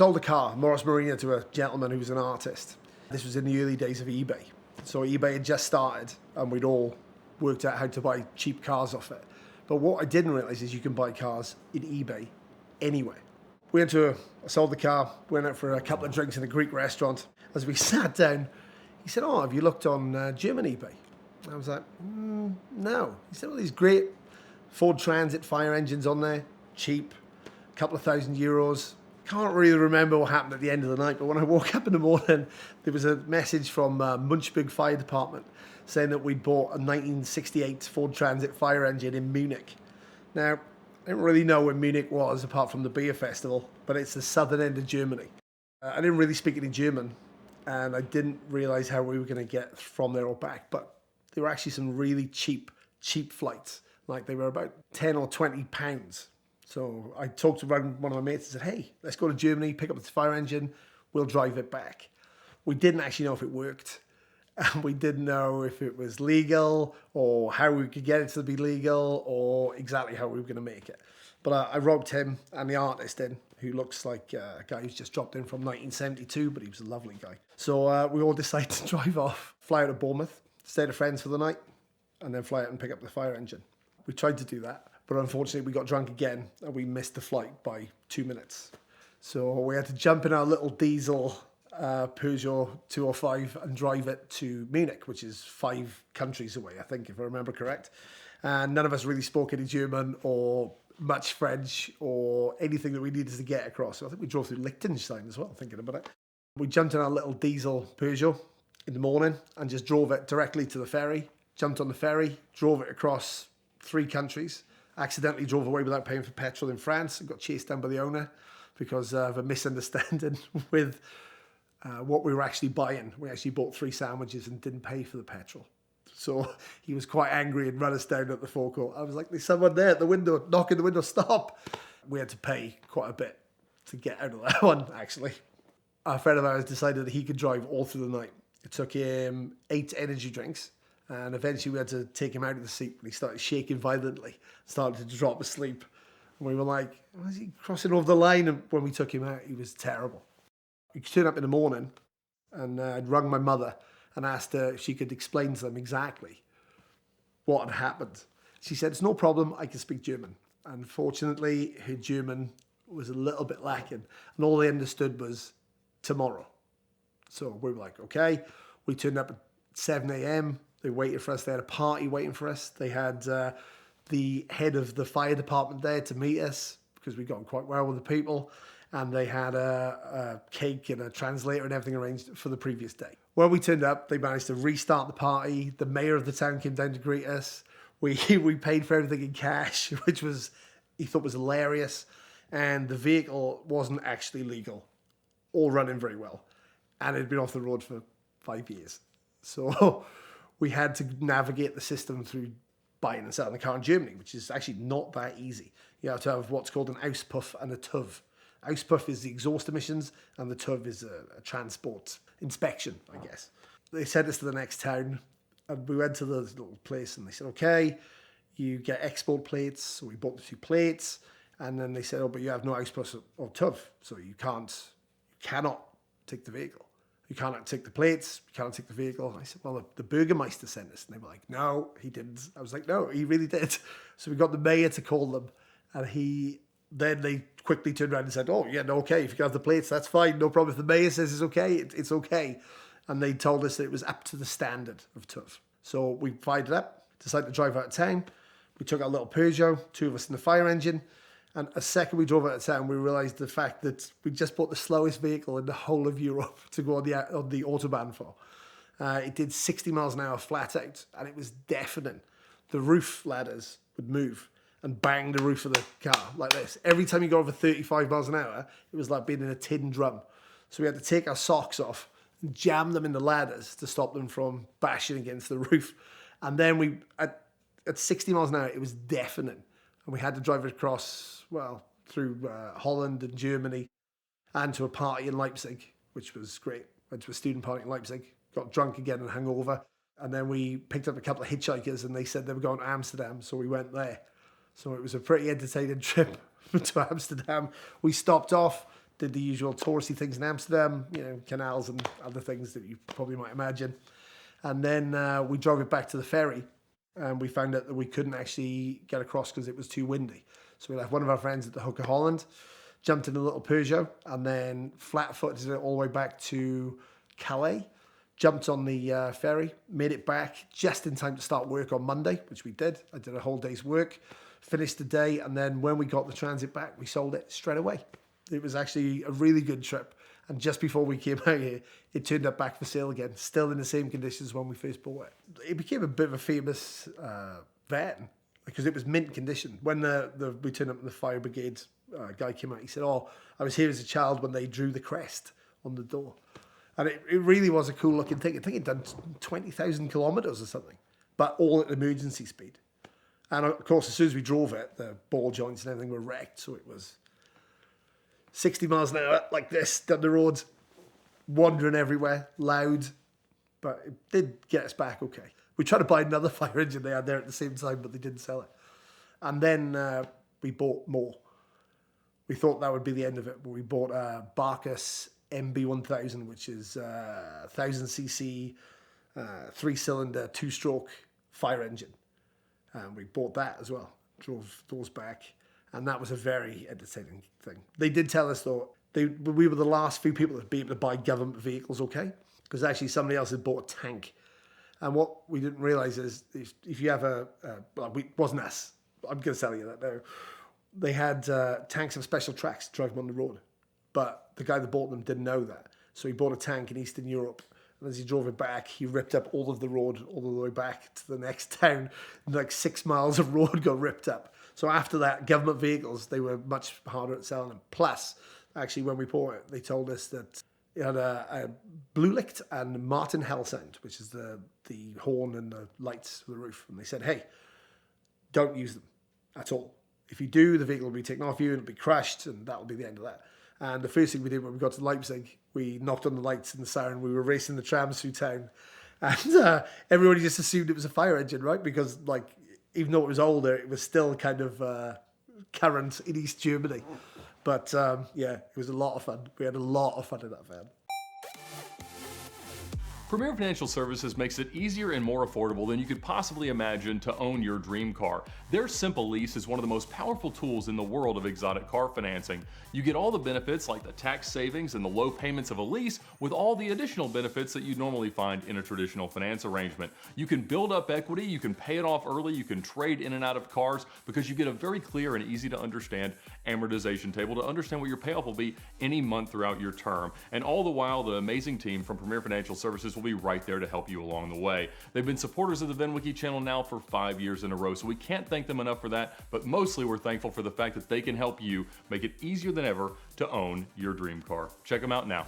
sold a car, Morris Marina, to a gentleman who was an artist. This was in the early days of eBay. So eBay had just started and we'd all worked out how to buy cheap cars off it. But what I didn't realize is you can buy cars in eBay anywhere. I sold the car, went out for a couple of drinks in a Greek restaurant. As we sat down, he said, "Oh, have you looked on German eBay?" I was like, no. He said, "Well, these great Ford Transit fire engines on there, cheap, a couple of €1,000. Can't really remember what happened at the end of the night, but when I woke up in the morning, there was a message from Munchburg Fire Department saying that we'd bought a 1968 Ford Transit fire engine in Munich. Now, I didn't really know where Munich was, apart from the beer festival, but it's the southern end of Germany. I didn't really speak any German, and I didn't realize how we were going to get from there or back, but there were actually some really cheap flights. Like they were about 10 or 20 pounds. So I talked to one of my mates and said, "Hey, let's go to Germany, pick up this fire engine, we'll drive it back." We didn't actually know if it worked. And we didn't know if it was legal or how we could get it to be legal or exactly how we were going to make it. But I roped him and the artist in, who looks like a guy who's just dropped in from 1972, but he was a lovely guy. So we all decided to drive off, fly out of Bournemouth, stay at a friend's for the night, and then fly out and pick up the fire engine. We tried to do that, but unfortunately we got drunk again and we missed the flight by 2 minutes. So we had to jump in our little diesel Peugeot 205 and drive it to Munich, which is 5 countries away, I think, if I remember correct. And none of us really spoke any German or much French or anything that we needed to get across. So I think we drove through Liechtenstein as well, thinking about it. We jumped in our little diesel Peugeot in the morning and just drove it directly to the ferry, jumped on the ferry, drove it across 3 countries, accidentally drove away without paying for petrol in France and got chased down by the owner because of a misunderstanding with what we were actually buying. We actually bought 3 sandwiches and didn't pay for the petrol. So he was quite angry and ran us down at the forecourt. I was like, "There's someone there at the window, knocking the window, stop." We had to pay quite a bit to get out of that one, actually. A friend of ours decided that he could drive all through the night. It took him 8 energy drinks, and eventually we had to take him out of the seat when he started shaking violently, started to drop asleep. And we were like, "Was he crossing over the line?" And when we took him out, he was terrible. He turned up in the morning, and I'd rung my mother and asked her if she could explain to them exactly what had happened. She said, "It's no problem, I can speak German." Unfortunately, her German was a little bit lacking, and all they understood was tomorrow. So we were like, okay. We turned up at 7 a.m. They waited for us. They had a party waiting for us. They had the head of the fire department there to meet us because we got on quite well with the people. And they had a cake and a translator and everything arranged for the previous day. When we turned up, they managed to restart the party. The mayor of the town came down to greet us. We paid for everything in cash, which he thought was hilarious. And the vehicle wasn't actually legal or running very well. And it had been off the road for 5 years. So we had to navigate the system through buying and selling a car in Germany, which is actually not that easy. You have to have what's called an Auspuff and a TÜV. Auspuff is the exhaust emissions, and the TÜV is a transport inspection, I guess. They sent us to the next town, and we went to the little place, and they said, "Okay, you get export plates." So we bought the 2 plates, and then they said, "Oh, but you have no Auspuff or TÜV, so you cannot take the vehicle. You cannot take the plates, you cannot take the vehicle." I said, "Well, the Burgermeister sent us." And they were like, "No, he didn't." I was like, "No, he really did." So we got the mayor to call them, and then they quickly turned around and said, "Oh, yeah, no, okay, if you can have the plates, that's fine, no problem. If the mayor says it's okay, it's okay." And they told us that it was up to the standard of TÜV. So we fired it up, decided to drive out of town. We took our little Peugeot, 2 of us in the fire engine. And a second we drove out of town, we realised the fact that we just bought the slowest vehicle in the whole of Europe to go on the Autobahn for. It did 60 miles an hour flat out, and it was deafening. The roof ladders would move and bang the roof of the car like this. Every time you go over 35 miles an hour, it was like being in a tin drum. So we had to take our socks off and jam them in the ladders to stop them from bashing against the roof. And then at 60 miles an hour, it was deafening. And we had to drive it across, through Holland and Germany and to a party in Leipzig, which was great. Went to a student party in Leipzig, got drunk again and hungover. And then we picked up a couple of hitchhikers and they said they were going to Amsterdam, so we went there. So it was a pretty entertaining trip to Amsterdam. We stopped off, did the usual touristy things in Amsterdam, you know, canals and other things that you probably might imagine. And then we drove it back to the ferry, and we found out that we couldn't actually get across because it was too windy. So we left one of our friends at the Hook of Holland, jumped in a little Peugeot, and then flat-footed it all the way back to Calais, jumped on the ferry, made it back just in time to start work on Monday, which we did. I did a whole day's work, finished the day, and then when we got the transit back, we sold it straight away. It was actually a really good trip. And just before we came out here, it turned up back for sale again, still in the same conditions when we first bought it. It became a bit of a famous van because it was mint condition. When we turned up and the fire brigade guy came out, he said, "Oh, I was here as a child when they drew the crest on the door." And it really was a cool looking thing. I think it'd done 20,000 kilometers or something, but all at emergency speed. And of course, as soon as we drove it, the ball joints and everything were wrecked. So it was 60 miles an hour like this down the road, wandering everywhere, loud, but it did get us back okay. We tried to buy another fire engine they had there at the same time, but they didn't sell it. And then we bought more. We thought that would be the end of it, but we bought a Barkus MB1000, which is 1000cc, 3-cylinder, 2-stroke fire engine. And we bought that as well, drove those back. And that was a very entertaining thing. They did tell us, though, we were the last few people to be able to buy government vehicles, okay? Because actually somebody else had bought a tank. And what we didn't realise is if you have it wasn't us. I'm going to tell you that now. They had tanks and special tracks to drive them on the road. But the guy that bought them didn't know that. So he bought a tank in Eastern Europe. And as he drove it back, he ripped up all of the road all the way back to the next town. And like 6 miles of road got ripped up. So after that, government vehicles, they were much harder at selling them. Plus, actually, when we bought it, they told us that it had a blue light and Martin Hell sound, which is the horn and the lights for the roof. And they said, hey, don't use them at all. If you do, the vehicle will be taken off you and it'll be crashed, and that'll be the end of that. And the first thing we did when we got to Leipzig, we knocked on the lights and the siren. We were racing the trams through town. And everybody just assumed it was a fire engine, right? Because, like, even though it was older, it was still kind of current in East Germany. But, yeah, it was a lot of fun. We had a lot of fun in that van. Premier Financial Services makes it easier and more affordable than you could possibly imagine to own your dream car. Their Simple Lease is one of the most powerful tools in the world of exotic car financing. You get all the benefits like the tax savings and the low payments of a lease with all the additional benefits that you normally find in a traditional finance arrangement. You can build up equity, you can pay it off early, you can trade in and out of cars because you get a very clear and easy to understand amortization table to understand what your payoff will be any month throughout your term. And all the while, the amazing team from Premier Financial Services will be right there to help you along the way. They've been supporters of the VINwiki channel now for 5 years in a row, so we can't thank them enough for that, but mostly we're thankful for the fact that they can help you make it easier than ever to own your dream car. Check them out now.